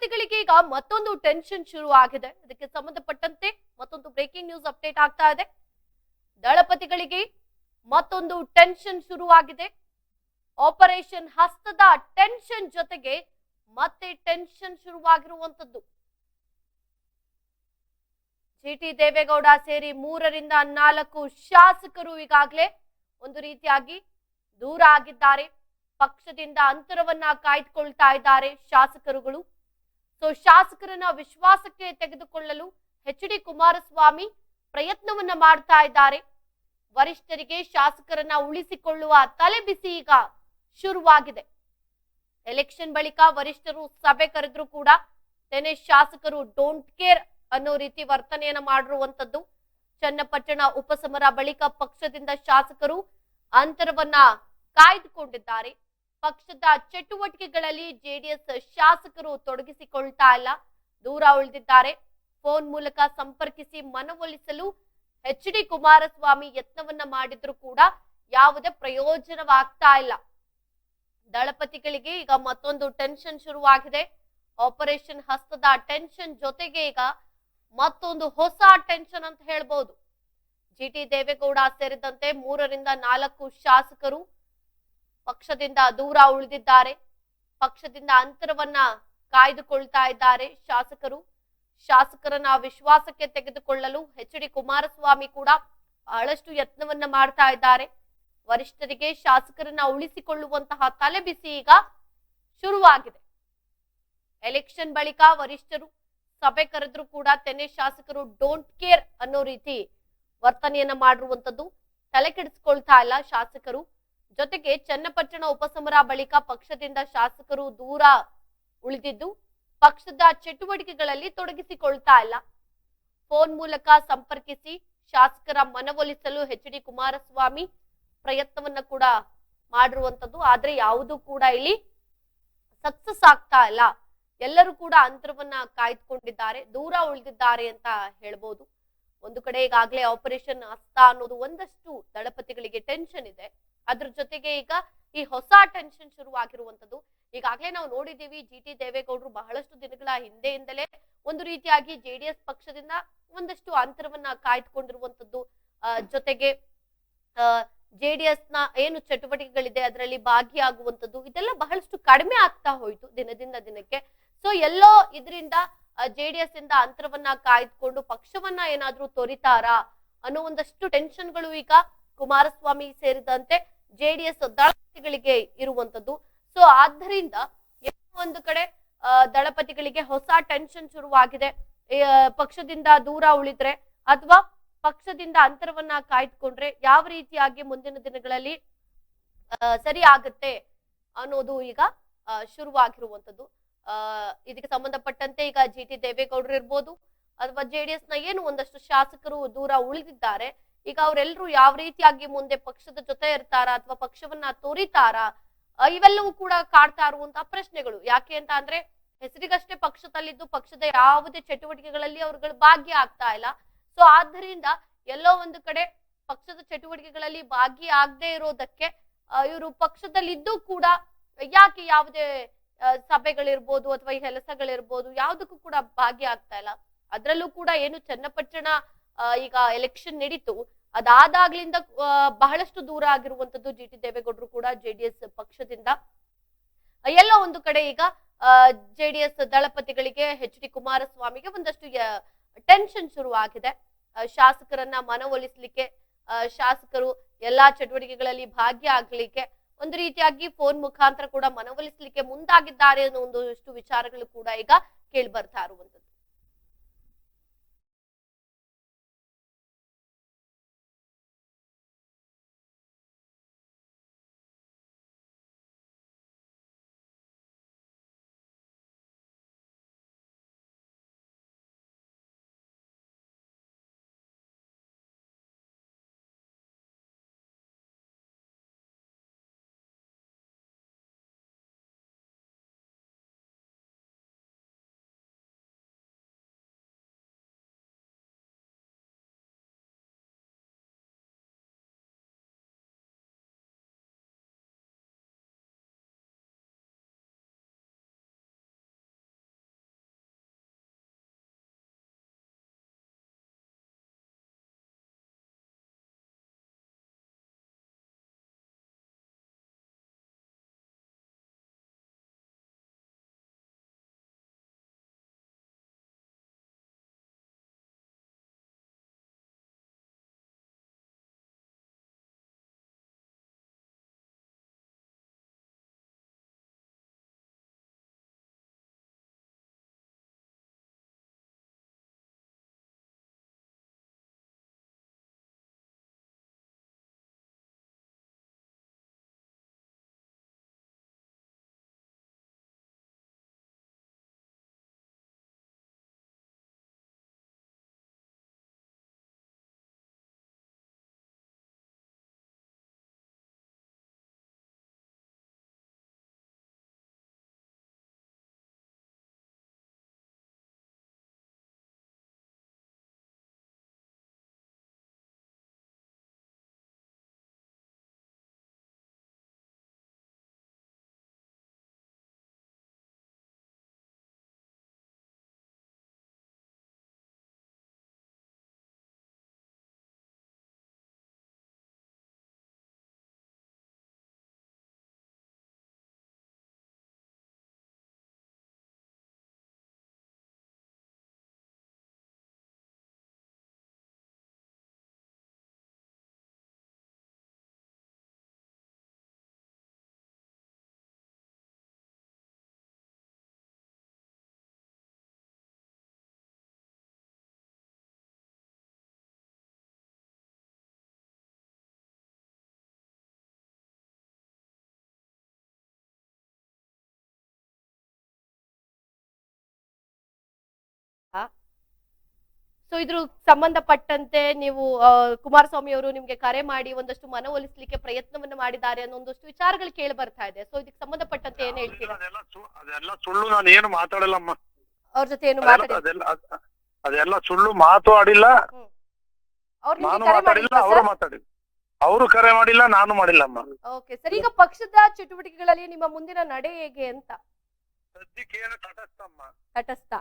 ದಳಪತಿಗಳಿಗೆ ಈಗ ಮತ್ತೊಂದು ಟೆನ್ಷನ್ ಶುರು ಆಗಿದೆ. ಇದಕ್ಕೆ ಸಂಬಂಧಪಟ್ಟಂತೆ ಮತ್ತೊಂದು ಬ್ರೇಕಿಂಗ್ ನ್ಯೂಸ್ ಅಪ್ಡೇಟ್ ಆಗ್ತಾ ಇದೆ. ದಳಪತಿಗಳಿಗೆ ಮತ್ತೊಂದು ಟೆನ್ಷನ್ ಶುರುವಾಗಿದೆ. ಆಪರೇಷನ್ ಹಸ್ತದ ಟೆನ್ಷನ್ ಜೊತೆಗೆ ಮತ್ತೆ ಟೆನ್ಷನ್ ಶುರುವಾಗಿರುವಂತದ್ದು. ಜಿಟಿ ದೇವೇಗೌಡ ಸೇರಿ 3ರಿಂದ 4 ಶಾಸಕರು ಈಗಾಗಲೇ ಒಂದು ರೀತಿಯಾಗಿ ದೂರ ಆಗಿದ್ದಾರೆ. ಪಕ್ಷದಿಂದ ಅಂತರವನ್ನ ಕಾಯ್ದುಕೊಳ್ತಾ ಇದ್ದಾರೆ ಶಾಸಕರುಗಳು. ಶಾಸಕರನ್ನ ವಿಶ್ವಾಸಕ್ಕೆ ತೆಗೆದುಕೊಳ್ಳಲು ಎಚ್.ಡಿ. ಕುಮಾರಸ್ವಾಮಿ ಪ್ರಯತ್ನವನ್ನ ಮಾಡ್ತಾ ಇದ್ದಾರೆ. ವರಿಷ್ಠರಿಗೆ ಶಾಸಕರನ್ನ ಉಳಿಸಿಕೊಳ್ಳುವ ತಲೆಬಿಸಿ ಈಗ ಶುರುವಾಗಿದೆ. ಎಲೆಕ್ಷನ್ ಬಳಿಕ ವರಿಷ್ಠರು ಸಭೆ ಕರೆದ್ರು ಕೂಡ ಶಾಸಕರು ಡೋಂಟ್ ಕೇರ್ ಅನ್ನೋ ರೀತಿ ವರ್ತನೆಯನ್ನ ಮಾಡಿರುವಂತದ್ದು. ಚನ್ನಪಟ್ಟಣ ಉಪಸಮರ ಬಳಿಕ ಪಕ್ಷದಿಂದ ಶಾಸಕರು ಅಂತರವನ್ನ ಕಾಯ್ದುಕೊಂಡಿದ್ದಾರೆ. ಪಕ್ಷದ ಚಟುವಟಿಕೆಗಳಲ್ಲಿ ಜೆಡಿಎಸ್ ಶಾಸಕರು ತೊಡಗಿಸಿಕೊಳ್ತಾ ಇಲ್ಲ, ದೂರ ಉಳಿದಿದ್ದಾರೆ. ಫೋನ್ ಮೂಲಕ ಸಂಪರ್ಕಿಸಿ ಮನವೊಲಿಸಲು ಎಚ್.ಡಿ. ಕುಮಾರಸ್ವಾಮಿ ಯತ್ನವನ್ನ ಮಾಡಿದ್ರು ಕೂಡ ಯಾವುದೇ ಪ್ರಯೋಜನವಾಗ್ತಾ ಇಲ್ಲ. ದಳಪತಿಗಳಿಗೆ ಈಗ ಮತ್ತೊಂದು ಟೆನ್ಷನ್ ಶುರುವಾಗಿದೆ. ಆಪರೇಷನ್ ಹಸ್ತದ ಟೆನ್ಷನ್ ಜೊತೆಗೆ ಈಗ ಮತ್ತೊಂದು ಹೊಸ ಟೆನ್ಷನ್ ಅಂತ ಹೇಳ್ಬಹುದು. ಜಿಟಿ ದೇವೇಗೌಡ ಸೇರಿದಂತೆ 3ರಿಂದ 4 ಶಾಸಕರು ಪಕ್ಷದಿಂದ ದೂರ ಉಳಿದಿದ್ದಾರೆ. ಪಕ್ಷದಿಂದ ಅಂತರವನ್ನ ಕಾಯ್ದುಕೊಳ್ತಾ ಇದ್ದಾರೆ ಶಾಸಕರನ್ನ ವಿಶ್ವಾಸಕ್ಕೆ ತೆಗೆದುಕೊಳ್ಳಲು ಎಚ್.ಡಿ. ಕುಮಾರಸ್ವಾಮಿ ಕೂಡ ಬಹಳಷ್ಟು ಯತ್ನವನ್ನ ಮಾಡ್ತಾ ಇದ್ದಾರೆ. ವರಿಷ್ಠರಿಗೆ ಶಾಸಕರನ್ನ ಉಳಿಸಿಕೊಳ್ಳುವಂತಹ ತಲೆಬಿಸಿ ಈಗ ಶುರುವಾಗಿದೆ. ಎಲೆಕ್ಷನ್ ಬಳಿಕ ವರಿಷ್ಠರು ಸಭೆ ಕರೆದ್ರು ಕೂಡ ಶಾಸಕರು ಡೋಂಟ್ ಕೇರ್ ಅನ್ನೋ ರೀತಿ ವರ್ತನೆಯನ್ನ ಮಾಡಿರುವಂತದ್ದು. ತಲೆ ಕೆಡಿಸ್ಕೊಳ್ತಾ ಇಲ್ಲ ಶಾಸಕರು. ಜೊತೆಗೆ ಚನ್ನಪಟ್ಟಣ ಉಪಸಮರ ಬಳಿಕ ಪಕ್ಷದಿಂದ ಶಾಸಕರು ದೂರ ಉಳಿದಿದ್ದು ಪಕ್ಷದ ಚಟುವಟಿಕೆಗಳಲ್ಲಿ ತೊಡಗಿಸಿಕೊಳ್ತಾ ಇಲ್ಲ. ಫೋನ್ ಮೂಲಕ ಸಂಪರ್ಕಿಸಿ ಶಾಸಕರ ಮನವೊಲಿಸಲು ಎಚ್.ಡಿ. ಕುಮಾರಸ್ವಾಮಿ ಪ್ರಯತ್ನವನ್ನ ಕೂಡ ಮಾಡಿರುವಂತದ್ದು. ಆದ್ರೆ ಯಾವುದೂ ಕೂಡ ಇಲ್ಲಿ ಸಕ್ಸಸ್ ಆಗ್ತಾ ಇಲ್ಲ. ಎಲ್ಲರೂ ಕೂಡ ಅಂತರವನ್ನ ಕಾಯ್ದುಕೊಂಡಿದ್ದಾರೆ, ದೂರ ಉಳಿದಿದ್ದಾರೆ ಅಂತ ಹೇಳ್ಬೋದು. ಒಂದು ಕಡೆ ಈಗಾಗಲೇ ಆಪರೇಷನ್ ಹಸ್ತ ಅನ್ನೋದು ಒಂದಷ್ಟು ದಳಪತಿಗಳಿಗೆ ಟೆನ್ಷನ್ ಇದೆ. ಅದ್ರ ಜೊತೆಗೆ ಈಗ ಈ ಹೊಸ ಟೆನ್ಷನ್ ಶುರುವಾಗಿರುವಂತದ್ದು. ಈಗಾಗಲೇ ನಾವು ನೋಡಿದ್ದೀವಿ, ಜಿಟಿ ದೇವೇಗೌಡರು ಬಹಳಷ್ಟು ದಿನಗಳ ಹಿಂದೆಯಿಂದಲೇ ಒಂದು ರೀತಿಯಾಗಿ ಜೆಡಿಎಸ್ ಪಕ್ಷದಿಂದ ಒಂದಷ್ಟು ಅಂತರವನ್ನ ಕಾಯ್ದುಕೊಂಡಿರುವಂತದ್ದು. ಜೊತೆಗೆ ಜೆಡಿಎಸ್ ನ ಏನು ಚಟುವಟಿಕೆಗಳಿದೆ ಅದರಲ್ಲಿ ಭಾಗಿಯಾಗುವಂತದ್ದು ಇದೆಲ್ಲ ಬಹಳಷ್ಟು ಕಡಿಮೆ ಆಗ್ತಾ ಹೋಯ್ತು ದಿನದಿಂದ ದಿನಕ್ಕೆ. ಎಲ್ಲೋ ಇದರಿಂದ ಜೆಡಿಎಸ್ ಇಂದ ಅಂತರವನ್ನ ಕಾಯ್ದುಕೊಂಡು ಪಕ್ಷವನ್ನ ಏನಾದ್ರೂ ತೊರಿತಾರಾ ಅನ್ನೋ ಒಂದಷ್ಟು ಟೆನ್ಷನ್ಗಳು ಈಗ ಕುಮಾರಸ್ವಾಮಿ ಸೇರಿದಂತೆ ಜೆಡಿಎಸ್ ದಳಪತಿಗಳಿಗೆ ಇರುವಂತದ್ದು. ಆದ್ದರಿಂದ ಒಂದು ಕಡೆ ದಳಪತಿಗಳಿಗೆ ಹೊಸ ಟೆನ್ಷನ್ ಶುರುವಾಗಿದೆ. ಪಕ್ಷದಿಂದ ದೂರ ಉಳಿದ್ರೆ ಅಥವಾ ಪಕ್ಷದಿಂದ ಅಂತರವನ್ನ ಕಾಯ್ದುಕೊಂಡ್ರೆ ಯಾವ ರೀತಿಯಾಗಿ ಮುಂದಿನ ದಿನಗಳಲ್ಲಿ ಸರಿ ಆಗುತ್ತೆ ಅನ್ನೋದು ಈಗ ಶುರುವಾಗಿರುವಂತದ್ದು. ಇದಕ್ಕೆ ಸಂಬಂಧಪಟ್ಟಂತೆ ಈಗ ಜಿಟಿ ದೇವೇಗೌಡರು ಇರ್ಬೋದು ಅಥವಾ ಜೆಡಿಎಸ್ ನ ಏನು ಒಂದಷ್ಟು ಶಾಸಕರು ದೂರ ಉಳಿದಿದ್ದಾರೆ. ಈಗ ಅವರೆಲ್ಲರೂ ಯಾವ ರೀತಿಯಾಗಿ ಮುಂದೆ ಪಕ್ಷದ ಜೊತೆ ಇರ್ತಾರಾ ಅಥವಾ ಪಕ್ಷವನ್ನ ತೋರಿತಾರಾ, ಇವೆಲ್ಲವೂ ಕೂಡ ಕಾಡ್ತಾ ಇರುವಂತಹ ಪ್ರಶ್ನೆಗಳು. ಯಾಕೆ ಅಂತ ಅಂದ್ರೆ ಹೆಸರಿಗಷ್ಟೇ ಪಕ್ಷದಲ್ಲಿದ್ದು ಪಕ್ಷದ ಯಾವುದೇ ಚಟುವಟಿಕೆಗಳಲ್ಲಿ ಅವ್ರುಗಳು ಭಾಗ್ಯ ಆಗ್ತಾ ಇಲ್ಲ. ಆದ್ದರಿಂದ ಎಲ್ಲೋ ಒಂದು ಕಡೆ ಪಕ್ಷದ ಚಟುವಟಿಕೆಗಳಲ್ಲಿ ಭಾಗಿಯಾಗದೆ ಇರೋದಕ್ಕೆ ಇವರು ಪಕ್ಷದಲ್ಲಿದ್ದು ಕೂಡ ಯಾಕೆ ಯಾವುದೇ ಸಭೆಗಳಿರ್ಬೋದು ಅಥವಾ ಈ ಕೆಲಸಗಳಿರ್ಬೋದು ಯಾವುದಕ್ಕೂ ಕೂಡ ಭಾಗಿಯಾಗ್ತಾ ಇಲ್ಲ. ಅದ್ರಲ್ಲೂ ಕೂಡ ಏನು ಚನ್ನಪಟ್ಟಣ ಈಗ ಎಲೆಕ್ಷನ್ ನಡೀತು, ಅದಾದಾಗ್ಲಿಂದ ಬಹಳಷ್ಟು ದೂರ ಆಗಿರುವಂತದ್ದು ಜಿಟಿ ದೇವೇಗೌಡರು ಕೂಡ ಜೆಡಿಎಸ್ ಪಕ್ಷದಿಂದ. ಎಲ್ಲೋ ಒಂದು ಕಡೆ ಈಗ ಜೆಡಿಎಸ್ ದಳಪತಿಗಳಿಗೆ ಎಚ್.ಡಿ. ಕುಮಾರಸ್ವಾಮಿಗೆ ಒಂದಷ್ಟು ಟೆನ್ಷನ್ ಶುರುವಾಗಿದೆ. ಶಾಸಕರನ್ನ ಮನವೊಲಿಸ್ಲಿಕ್ಕೆ, ಶಾಸಕರು ಎಲ್ಲಾ ಚಟುವಟಿಕೆಗಳಲ್ಲಿ ಭಾಗಿಯಾಗ್ಲಿಕ್ಕೆ ಒಂದು ರೀತಿಯಾಗಿ ಫೋನ್ ಮುಖಾಂತರ ಕೂಡ ಮನವೊಲಿಸ್ಲಿಕ್ಕೆ ಮುಂದಾಗಿದ್ದಾರೆ ಅನ್ನೋ ಒಂದಷ್ಟು ವಿಚಾರಗಳು ಕೂಡ ಈಗ ಕೇಳಿ ಬರ್ತಾ ಇರುವಂತದ್ದು. ಸೊ ಇದ್ರ ಸಂಬಂಧಪಟ್ಟಂತೆ ನೀವು ಕುಮಾರಸ್ವಾಮಿ ಅವರು ನಿಮ್ಗೆ ಕರೆ ಮಾಡಿ ಒಂದಷ್ಟು ಮನವೊಲಿಸ್ಲಿಕ್ಕೆ ಪ್ರಯತ್ನವನ್ನ ಮಾಡಿದ್ದಾರೆ ಅನ್ನೋ ಒಂದಷ್ಟು ವಿಚಾರಗಳು ಕೇಳಿ ಬರ್ತಾ ಇದೆ. ಸೊ ಇದಕ್ಕೆ ಸಂಬಂಧಪಟ್ಟಂತೆ ಏನ್ ಹೇಳ್ತೀರಾ? ಅದೆಲ್ಲ ಸುಳ್ಳು. ನಾನು ಏನು ಮಾತಾಡಿಲ್ಲಮ್ಮ ಅವ್ರ ಜೊತೆ ಏನು ಮಾತಾಡಿಲ್ಲ. ಅದೆಲ್ಲ ಸುಳ್ಳು, ಮಾತು ಆಡಿಲ್ಲ, ನಾನು ಮಾತಾಡಿಲ್ಲ, ಅವರು ಮಾತಾಡಿಲ್ಲ. ಅವರು ಕರೆ ಮಾಡಿಲ್ಲ, ನಾನು ಮಾಡಿಲ್ಲಮ್ಮ. ಓಕೆ ಸರ್, ಈಗ ಪಕ್ಷದ ಚಟುವಟಿಕೆಗಳಲ್ಲಿ ನಿಮ್ಮ ಮುಂದಿನ ನಡೆ ಹೇಗೆ ಅಂತ? ಸದ್ಯಕ್ಕೆ ಏನು ತಟಸ್ಥಮ್ಮ. ತಟಸ್ಥ.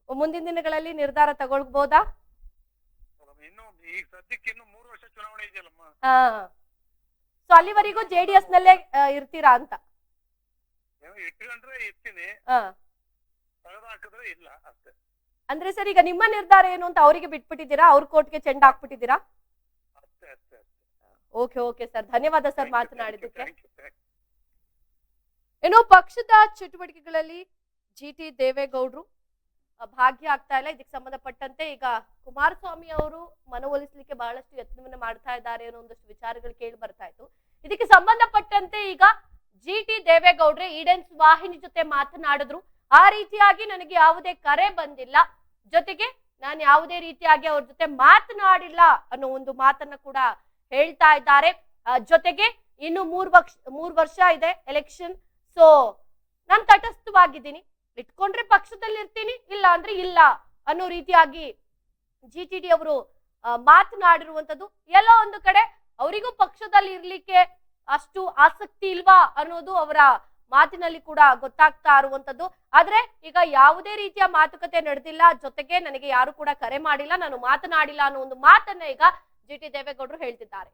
ಮುಂದಿನ ದಿನಗಳಲ್ಲಿ ನಿರ್ಧಾರ ತಗೊಳ್ಬಹುದಾ? ಇನ್ನು ಈಗ ಸದ್ಯಕ್ಕೆ ಇನ್ನು 3 ವರ್ಷ ಚುನಾವಣೆ ಇದೆಯಲ್ಲಮ್ಮ. ಸೊ ಅಲ್ಲಿವರೆಗೂ ಜೆಡಿಎಸ್ ನಲ್ಲೇ ಇರ್ತೀರಾ ಅಂತ? ಇಟ್ಕೊಂಡ್ರೆ ಇರ್ತೀನಿ, ತೆಗೆದಾಕಿದ್ರೆ ಇಲ್ಲ ಅಷ್ಟೇ. ಅಂದ್ರೆ ಸರ್ ಈಗ ನಿಮ್ಮ ನಿರ್ಧಾರ ಏನು ಅಂತ ಅವರಿಗೆ ಬಿಟ್ಬಿಟ್ಟಿದ್ದೀರಾ? ಅವ್ರ ಕೋರ್ಟ್ಗೆ ಚೆಂಡ ಹಾಕ್ಬಿಟ್ಟಿದ್ದೀರಾ? ಅಷ್ಟೇ ಅಷ್ಟೇ ಅಷ್ಟೇ. ಓಕೆ ಓಕೆ ಸರ್, ಧನ್ಯವಾದ ಸರ್ ಮಾತನಾಡಿದ್ದಕ್ಕೆ. ಏನೋ ಪಕ್ಷದ ಚಟುವಟಿಕೆಗಳಲ್ಲಿ ಜಿಟಿ ದೇವೇಗೌಡರು ಭಾಗ್ಯ ಆಗ್ತಾ ಇಲ್ಲ. ಇದಕ್ಕೆ ಸಂಬಂಧಪಟ್ಟಂತೆ ಈಗ ಕುಮಾರಸ್ವಾಮಿ ಅವರು ಮನವೊಲಿಸಲಿಕ್ಕೆ ಬಹಳಷ್ಟು ಯತ್ನವನ್ನ ಮಾಡ್ತಾ ಇದ್ದಾರೆ ಅನ್ನೋ ಒಂದಷ್ಟು ವಿಚಾರಗಳು ಕೇಳಿ ಬರ್ತಾ ಇತ್ತು. ಇದಕ್ಕೆ ಸಂಬಂಧಪಟ್ಟಂತೆ ಈಗ ಜಿಟಿ ದೇವೇಗೌಡ್ರೆ ಈಡೆನ್ಸ್ ವಾಹಿನಿ ಜೊತೆ ಮಾತನಾಡಿದ್ರು. ಆ ರೀತಿಯಾಗಿ ನನಗೆ ಯಾವುದೇ ಕರೆ ಬಂದಿಲ್ಲ, ಜೊತೆಗೆ ನಾನು ಯಾವುದೇ ರೀತಿಯಾಗಿ ಅವ್ರ ಜೊತೆ ಮಾತನಾಡಿಲ್ಲ ಅನ್ನೋ ಒಂದು ಮಾತನ್ನ ಕೂಡ ಹೇಳ್ತಾ ಇದ್ದಾರೆ. ಜೊತೆಗೆ ಇನ್ನು 3 ವರ್ಷ ಇದೆ ಎಲೆಕ್ಷನ್. ಸೊ ನಾನು ತಟಸ್ಥವಾಗಿದ್ದೀನಿ, ಇಟ್ಕೊಂಡ್ರೆ ಪಕ್ಷದಲ್ಲಿ ಇರ್ತೀನಿ, ಇಲ್ಲ ಅಂದ್ರೆ ಇಲ್ಲ ಅನ್ನೋ ರೀತಿಯಾಗಿ ಜಿಟಿಡಿ ಅವರು ಮಾತನಾಡಿರುವಂತದ್ದು. ಎಲ್ಲೋ ಒಂದು ಕಡೆ ಅವರಿಗೂ ಪಕ್ಷದಲ್ಲಿ ಇರ್ಲಿಕ್ಕೆ ಅಷ್ಟು ಆಸಕ್ತಿ ಇಲ್ವಾ ಅನ್ನೋದು ಅವರ ಮಾತಿನಲ್ಲಿ ಕೂಡ ಗೊತ್ತಾಗ್ತಾ ಇರುವಂತದ್ದು. ಆದ್ರೆ ಈಗ ಯಾವುದೇ ರೀತಿಯ ಮಾತುಕತೆ ನಡೆದಿಲ್ಲ, ಜೊತೆಗೆ ನನಗೆ ಯಾರು ಕೂಡ ಕರೆ ಮಾಡಿಲ್ಲ, ನಾನು ಮಾತನಾಡಿಲ್ಲ ಅನ್ನೋ ಒಂದು ಮಾತನ್ನ ಈಗ ಜಿಟಿ ದೇವೇಗೌಡರು ಹೇಳ್ತಿದ್ದಾರೆ.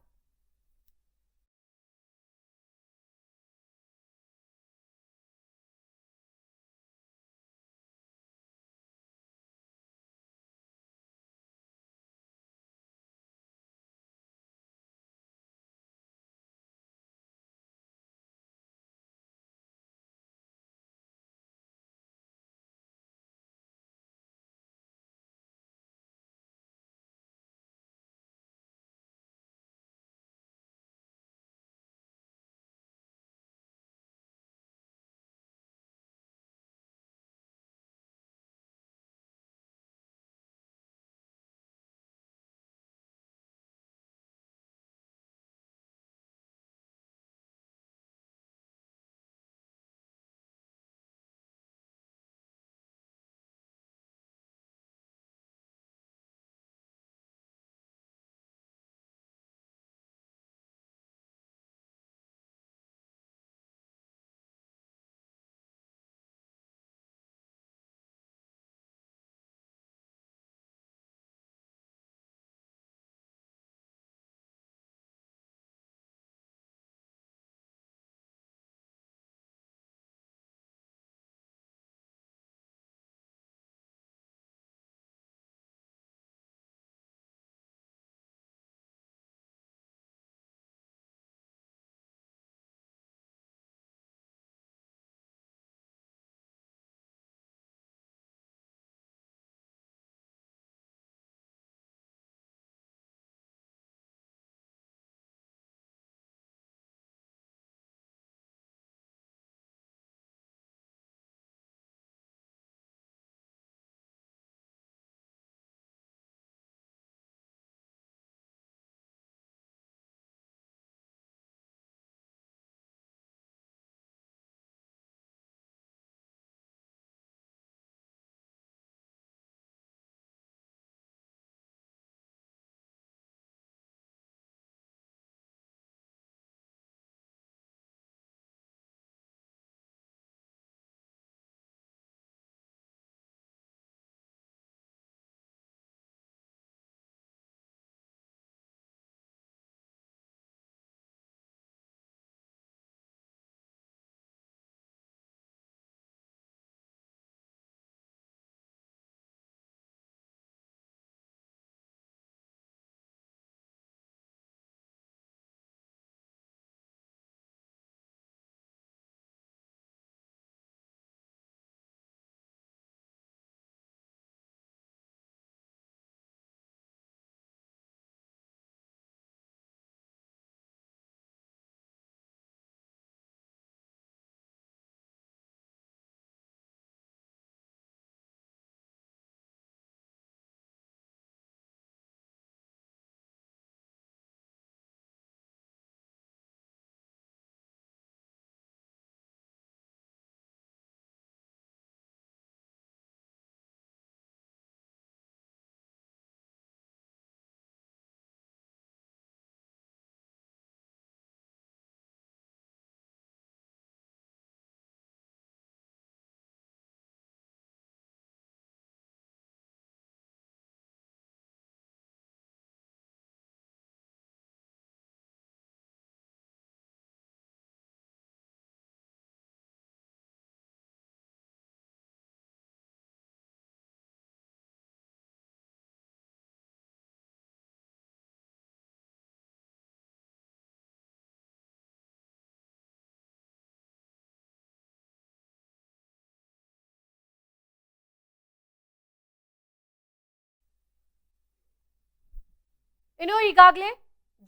ಇನ್ನು ಈಗಾಗಲೇ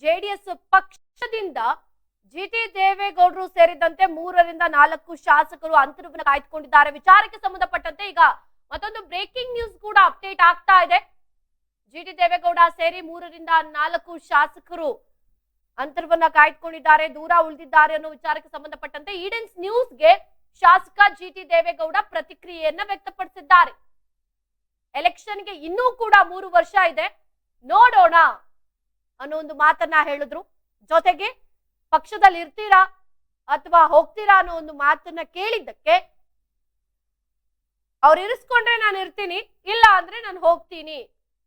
ಜೆಡಿಎಸ್ ಪಕ್ಷದಿಂದ ಜಿಟಿ ದೇವೇಗೌಡರು ಸೇರಿದಂತೆ 3-4 ಶಾಸಕರು ಅಂತರವನ್ನು ಕಾಯ್ದುಕೊಂಡಿದ್ದಾರೆ. ವಿಚಾರಕ್ಕೆ ಸಂಬಂಧಪಟ್ಟಂತೆ ಈಗ ಮತ್ತೊಂದು ಬ್ರೇಕಿಂಗ್ ನ್ಯೂಸ್ ಕೂಡ ಅಪ್ಡೇಟ್ ಆಗ್ತಾ ಇದೆ. ಜಿಟಿ ದೇವೇಗೌಡ ಸೇರಿ 3-4 ಶಾಸಕರು ಅಂತರವನ್ನ ಕಾಯ್ದುಕೊಂಡಿದ್ದಾರೆ, ದೂರ ಉಳಿದಿದ್ದಾರೆ ಅನ್ನೋ ವಿಚಾರಕ್ಕೆ ಸಂಬಂಧಪಟ್ಟಂತೆ ಈಡೆನ್ಸ್ ನ್ಯೂಸ್ಗೆ ಶಾಸಕ ಜಿಟಿ ದೇವೇಗೌಡ ಪ್ರತಿಕ್ರಿಯೆಯನ್ನ ವ್ಯಕ್ತಪಡಿಸಿದ್ದಾರೆ. ಎಲೆಕ್ಷನ್ಗೆ ಇನ್ನೂ ಕೂಡ 3 ವರ್ಷ ಇದೆ, ನೋಡೋಣ ಅನ್ನೋ ಒಂದು ಮಾತನ್ನ ಹೇಳಿದ್ರು. ಜೊತೆಗೆ ಪಕ್ಷದಲ್ಲಿ ಇರ್ತೀರಾ ಅಥವಾ ಹೋಗ್ತೀರಾ ಅನ್ನೋ ಒಂದು ಮಾತನ್ನ ಕೇಳಿದ್ದಕ್ಕೆ ಅವ್ರು ಇರಿಸ್ಕೊಂಡ್ರೆ ನಾನು ಇರ್ತೀನಿ, ಇಲ್ಲ ಅಂದ್ರೆ ನಾನು ಹೋಗ್ತೀನಿ,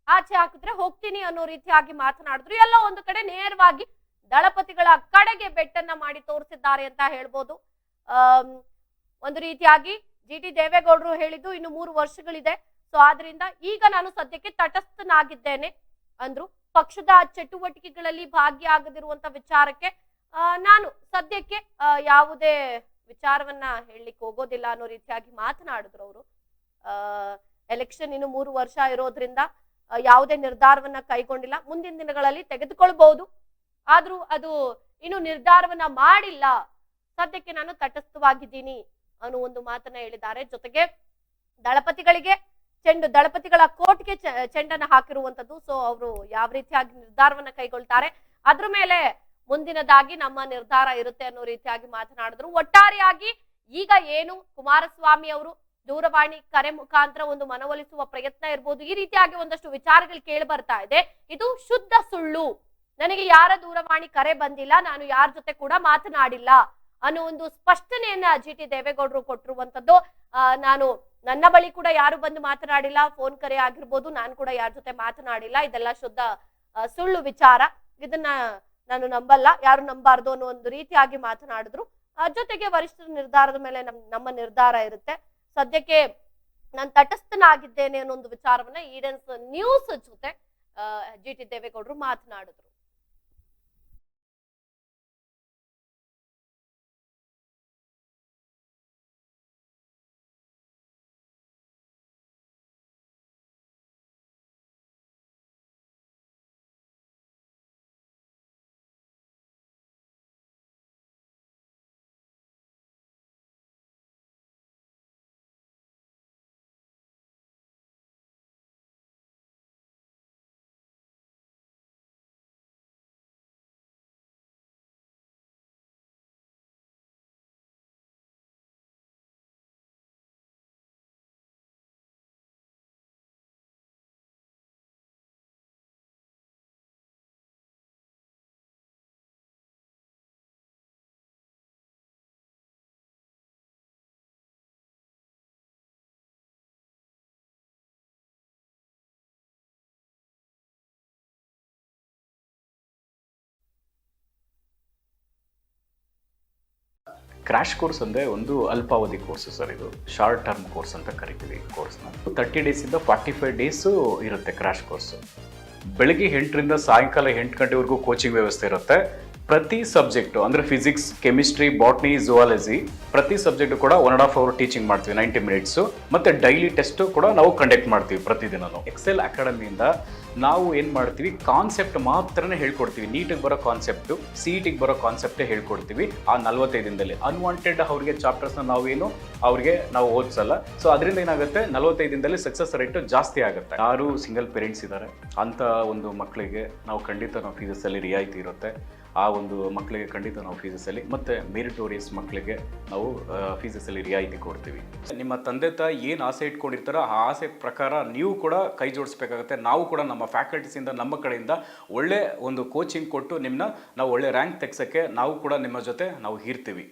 ಆಚೆ ಹಾಕಿದ್ರೆ ಹೋಗ್ತೀನಿ ಅನ್ನೋ ರೀತಿಯಾಗಿ ಮಾತನಾಡಿದ್ರು. ಎಲ್ಲ ಒಂದು ಕಡೆ ನೇರವಾಗಿ ದಳಪತಿಗಳ ಕಡೆಗೆ ಬೆಟ್ಟನ್ನ ಮಾಡಿ ತೋರಿಸಿದ್ದಾರೆ ಅಂತ ಹೇಳ್ಬೋದು. ಒಂದು ರೀತಿಯಾಗಿ ಜಿಟಿ ದೇವೇಗೌಡರು ಹೇಳಿದ್ದು ಇನ್ನು 3 ವರ್ಷಗಳಿದೆ, ಸೊ ಆದ್ರಿಂದ ಈಗ ನಾನು ಸದ್ಯಕ್ಕೆ ತಟಸ್ಥನಾಗಿದ್ದೇನೆ ಅಂದ್ರು. ಪಕ್ಷದ ಚಟುವಟಿಕೆಗಳಲ್ಲಿ ಭಾಗಿಯಾಗದಿರುವಂತ ವಿಚಾರಕ್ಕೆ ನಾನು ಸದ್ಯಕ್ಕೆ ಯಾವುದೇ ವಿಚಾರವನ್ನ ಹೇಳಲಿಕ್ಕೆ ಹೋಗೋದಿಲ್ಲ ಅನ್ನೋ ರೀತಿಯಾಗಿ ಮಾತನಾಡಿದ್ರು ಅವರು. ಎಲೆಕ್ಷನ್ ಇನ್ನು 3 ವರ್ಷ ಇರೋದ್ರಿಂದ ಯಾವುದೇ ನಿರ್ಧಾರವನ್ನ ಕೈಗೊಂಡಿಲ್ಲ, ಮುಂದಿನ ದಿನಗಳಲ್ಲಿ ತೆಗೆದುಕೊಳ್ಬಹುದು, ಆದ್ರೂ ಅದು ಇನ್ನು ನಿರ್ಧಾರವನ್ನ ಮಾಡಿಲ್ಲ, ಸದ್ಯಕ್ಕೆ ನಾನು ತಟಸ್ಥವಾಗಿದ್ದೀನಿ ಅನ್ನೋ ಒಂದು ಮಾತನ್ನ ಹೇಳಿದ್ದಾರೆ. ಜೊತೆಗೆ ದಳಪತಿಗಳಿಗೆ ದಳಪತಿಗಳ ಕೋರ್ಟ್ಗೆ ಚೆಂಡನ್ನ ಹಾಕಿರುವಂತದ್ದು. ಸೊ ಅವರು ಯಾವ ರೀತಿಯಾಗಿ ನಿರ್ಧಾರವನ್ನ ಕೈಗೊಳ್ತಾರೆ ಅದ್ರ ಮೇಲೆ ಮುಂದಿನದಾಗಿ ನಮ್ಮ ನಿರ್ಧಾರ ಇರುತ್ತೆ ಅನ್ನೋ ರೀತಿಯಾಗಿ ಮಾತನಾಡಿದ್ರು. ಒಟ್ಟಾರೆಯಾಗಿ ಈಗ ಏನು ಕುಮಾರಸ್ವಾಮಿ ಅವರು ದೂರವಾಣಿ ಕರೆ ಮುಖಾಂತರ ಒಂದು ಮನವೊಲಿಸುವ ಪ್ರಯತ್ನ ಇರ್ಬೋದು, ಈ ರೀತಿಯಾಗಿ ಒಂದಷ್ಟು ವಿಚಾರಗಳು ಕೇಳಿ ಬರ್ತಾ ಇದೆ. ಇದು ಶುದ್ಧ ಸುಳ್ಳು, ನನಗೆ ಯಾರ ದೂರವಾಣಿ ಕರೆ ಬಂದಿಲ್ಲ, ನಾನು ಯಾರ ಜೊತೆ ಕೂಡ ಮಾತನಾಡಿಲ್ಲ ಅನ್ನೋ ಒಂದು ಸ್ಪಷ್ಟನೆಯನ್ನ ಜಿಟಿ ದೇವೇಗೌಡರು ಕೊಟ್ಟಿರುವಂತದ್ದು. ನನ್ನ ಬಳಿ ಕೂಡ ಯಾರು ಬಂದು ಮಾತನಾಡಿಲ್ಲ, ಫೋನ್ ಕರೆ ಆಗಿರ್ಬೋದು, ನಾನು ಕೂಡ ಯಾರ ಜೊತೆ ಮಾತನಾಡಿಲ್ಲ, ಇದೆಲ್ಲ ಶುದ್ಧ ಸುಳ್ಳು ವಿಚಾರ, ಇದನ್ನ ನಾನು ನಂಬಲ್ಲ, ಯಾರು ನಂಬಾರ್ದು ಅನ್ನೋ ಒಂದು ರೀತಿಯಾಗಿ ಮಾತನಾಡಿದ್ರು. ಜೊತೆಗೆ ವರಿಷ್ಠರ ನಿರ್ಧಾರದ ಮೇಲೆ ನಮ್ಮ ನಿರ್ಧಾರ ಇರುತ್ತೆ, ಸದ್ಯಕ್ಕೆ ನಾನು ತಟಸ್ಥನಾಗಿದ್ದೇನೆ ಅನ್ನೋ ಒಂದು ವಿಚಾರವನ್ನ ಈಡೆನ್ಸ್ ನ್ಯೂಸ್ ಜೊತೆ ಜಿಟಿ ದೇವೇಗೌಡರು ಮಾತನಾಡಿದ್ರು. ಕ್ರ್ಯಾಶ್ ಕೋರ್ಸ್ ಅಂದರೆ ಒಂದು ಅಲ್ಪಾವಧಿ ಕೋರ್ಸ್ ಸರ್, ಇದು ಶಾರ್ಟ್ ಟರ್ಮ್ ಕೋರ್ಸ್ ಅಂತ ಕರಿತೀವಿ. ಕೋರ್ಸ್ನ 30 ಡೇಸಿಂದ 45 ಡೇಸು ಇರುತ್ತೆ ಕ್ರ್ಯಾಶ್ ಕೋರ್ಸು. ಬೆಳಗ್ಗೆ 8ರಿಂದ ಸಾಯಂಕಾಲ 8 ಗಂಟೆವರೆಗೂ ಕೋಚಿಂಗ್ ವ್ಯವಸ್ಥೆ ಇರುತ್ತೆ. ಪ್ರತಿ ಸಬ್ಜೆಕ್ಟು ಅಂದರೆ ಫಿಸಿಕ್ಸ್, ಕೆಮಿಸ್ಟ್ರಿ, ಬಾಟ್ನಿ, ಝುವಾಲಜಿ ಪ್ರತಿ ಸಬ್ಜೆಕ್ಟು ಕೂಡ 1.5 ಅವರ್ ಟೀಚಿಂಗ್ ಮಾಡ್ತೀವಿ, 90 ಮಿನಿಟ್ಸು. ಮತ್ತು ಡೈಲಿ ಟೆಸ್ಟು ಕೂಡ ನಾವು ಕಂಡಕ್ಟ್ ಮಾಡ್ತೀವಿ ಪ್ರತಿದಿನನೂ. ಎಕ್ಸೆಲ್ ಅಕಾಡೆಮಿಯಿಂದ ನಾವು ಏನು ಮಾಡ್ತೀವಿ, ಕಾನ್ಸೆಪ್ಟ್ ಮಾತ್ರನೇ ಹೇಳ್ಕೊಡ್ತೀವಿ. ನೀಟಿಗೆ ಬರೋ ಕಾನ್ಸೆಪ್ಟು, CETಗೆ ಬರೋ ಕಾನ್ಸೆಪ್ಟೇ ಹೇಳ್ಕೊಡ್ತೀವಿ ಆ 45 ದಿನದಲ್ಲಿ. ಅನ್ವಾಂಟೆಡ್ ಅವ್ರಿಗೆ ಚಾಪ್ಟರ್ಸ್ನ ಅವ್ರಿಗೆ ನಾವು ಓದಿಸಲ್ಲ. ಸೊ ಅದರಿಂದ ಏನಾಗುತ್ತೆ, 45 ದಿನದಲ್ಲಿ ಸಕ್ಸಸ್ ರೇಟು ಜಾಸ್ತಿ ಆಗುತ್ತೆ. ಯಾರು ಸಿಂಗಲ್ ಪೇರೆಂಟ್ಸ್ ಇದ್ದಾರೆ ಅಂಥ ಒಂದು ಮಕ್ಕಳಿಗೆ ನಾವು ಖಂಡಿತ ನಾವು ಫೀಸಲ್ಲಿ ರಿಯಾಯಿತಿ ಇರುತ್ತೆ. ಆ ಒಂದು ಮಕ್ಕಳಿಗೆ ಖಂಡಿತ ನಾವು ಫೀಸಲ್ಲಿ, ಮತ್ತು ಮೆರಿಟೋರಿಯಸ್ ಮಕ್ಕಳಿಗೆ ನಾವು ಫೀಸಲ್ಲಿ ರಿಯಾಯಿತಿ ಕೊಡ್ತೀವಿ. ನಿಮ್ಮ ತಂದೆ ತಾಯಿ ಏನು ಆಸೆ ಇಟ್ಕೊಂಡಿರ್ತಾರೋ ಆ ಆಸೆ ಪ್ರಕಾರ ನೀವು ಕೂಡ ಕೈ ಜೋಡಿಸ್ಬೇಕಾಗುತ್ತೆ. ನಾವು ಕೂಡ ನಮ್ಮ ಫ್ಯಾಕಲ್ಟೀಸಿಂದ, ನಮ್ಮ ಕಡೆಯಿಂದ ಒಳ್ಳೆ ಒಂದು ಕೋಚಿಂಗ್ ಕೊಟ್ಟು ನಾವು ಒಳ್ಳೆ ರ್ಯಾಂಕ್ ತೆಗ್ಸೋಕ್ಕೆ ನಾವು ಕೂಡ ನಿಮ್ಮ ಜೊತೆ ನಾವು ಇರ್ತೀವಿ.